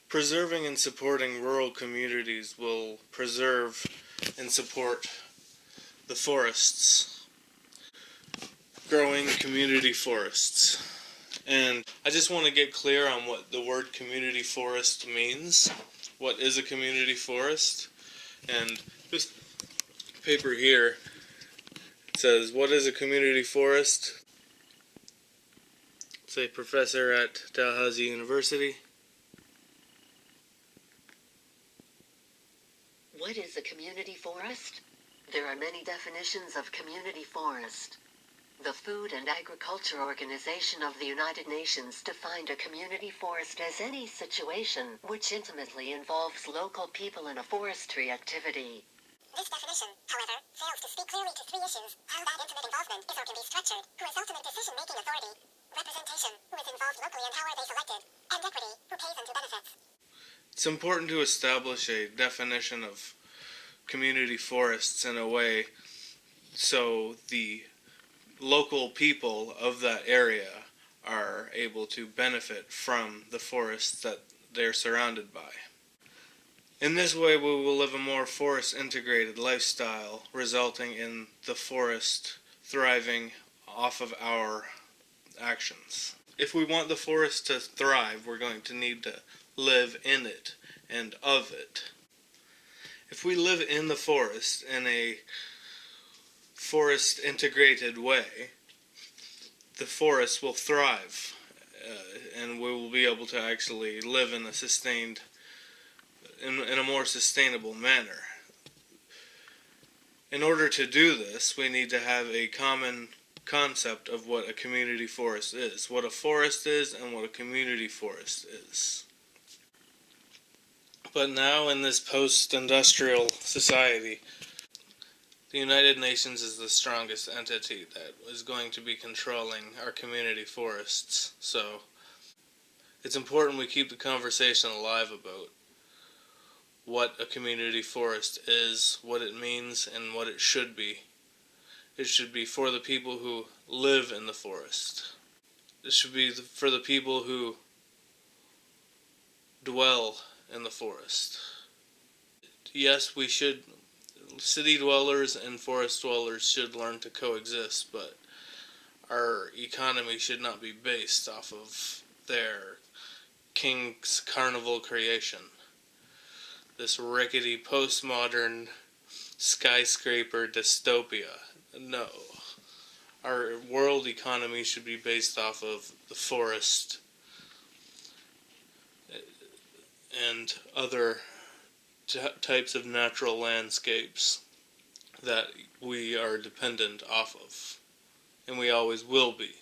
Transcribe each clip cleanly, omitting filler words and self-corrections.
Preserving and supporting rural communities will preserve and support the forests, growing community forests. And I just want to get clear on what the word community forest means. What is a community forest? And this paper here says, what is a community forest? It's a professor at Tallahassee University. What is a community forest? There are many definitions of community forest. The Food and Agriculture Organization of the United Nations defined a community forest as any situation which intimately involves local people in a forestry activity. This definition, however, fails to speak clearly to three issues: how that intimate involvement is or can be structured, who is ultimate decision-making authority, representation, who is involved locally and how are they selected, and equity, who pays into benefits. It's important to establish a definition of community forests in a way so the local people of that area are able to benefit from the forests that they're surrounded by. In this way, we will live a more forest-integrated lifestyle, resulting in the forest thriving off of our actions. If we want the forest to thrive, we're going to need to live in it and of it. If we live in the forest in a forest-integrated way, the forest will thrive, and we will be able to actually live in a more sustainable manner. In order to do this, we need to have a common concept of what a community forest is, what a forest is, and what a community forest is. But now, in this post-industrial society, the United Nations is the strongest entity that is going to be controlling our community forests. So, it's important we keep the conversation alive about what a community forest is, what it means, and what it should be. It should be for the people who live in the forest. It should be for the people who dwell in the forest. Yes, city dwellers and forest dwellers should learn to coexist, but our economy should not be based off of their king's carnival creation. This rickety postmodern skyscraper dystopia. No. Our world economy should be based off of the forest and other types of natural landscapes that we are dependent off of, and we always will be.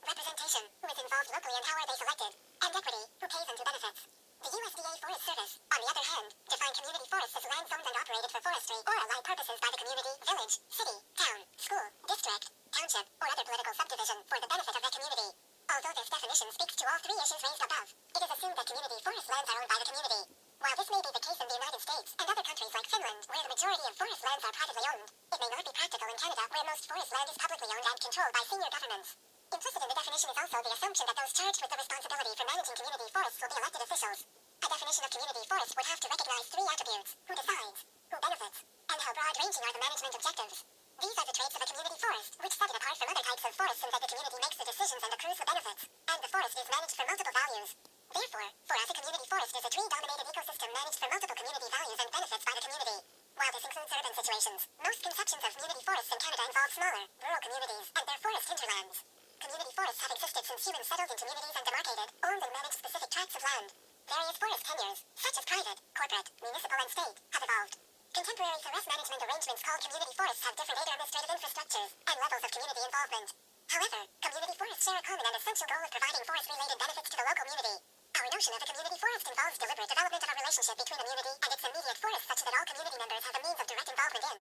Representation, who is involved locally and how are they selected, and equity, who pays into benefits. The USDA Forest Service, on the other hand, define community forests as lands owned and operated for forestry or allied purposes by the community, village, city, town, school, district, township, or other political subdivision for the benefit of the community. Although this definition speaks to all three issues raised above, it is assumed that community forest lands are owned by the community. While this may be the case in the United States and other countries like Finland, where the majority of forest lands are privately owned, it may not be practical in Canada, where most forest land is publicly owned and controlled by senior governments. Implicit in the definition is also the assumption that those charged with the responsibility for managing community forests will be elected officials. A definition of community forest would have to recognize three attributes: who decides, who benefits, and how broad-ranging are the management objectives. These are the traits of a community forest, which set it apart from other types of forests in that the community makes the decisions and accrues the benefits, and the forest is managed for multiple values. Therefore, for us a community forest is a tree-dominated ecosystem managed for multiple community values and benefits by the community. While this includes urban situations, most conceptions of community forests in Canada involve smaller, rural communities, and their forest hinterlands. Community forests have existed since humans settled in communities and demarcated, owned and managed specific tracts of land. Various forest tenures, such as private, corporate, municipal and state, have evolved. Contemporary forest management arrangements called community forests have different administrative infrastructures and levels of community involvement. However, community forests share a common and essential goal of providing forest-related benefits to the local community. Our notion of a community forest involves deliberate development of a relationship between a community and its immediate forest such that all community members have a means of direct involvement in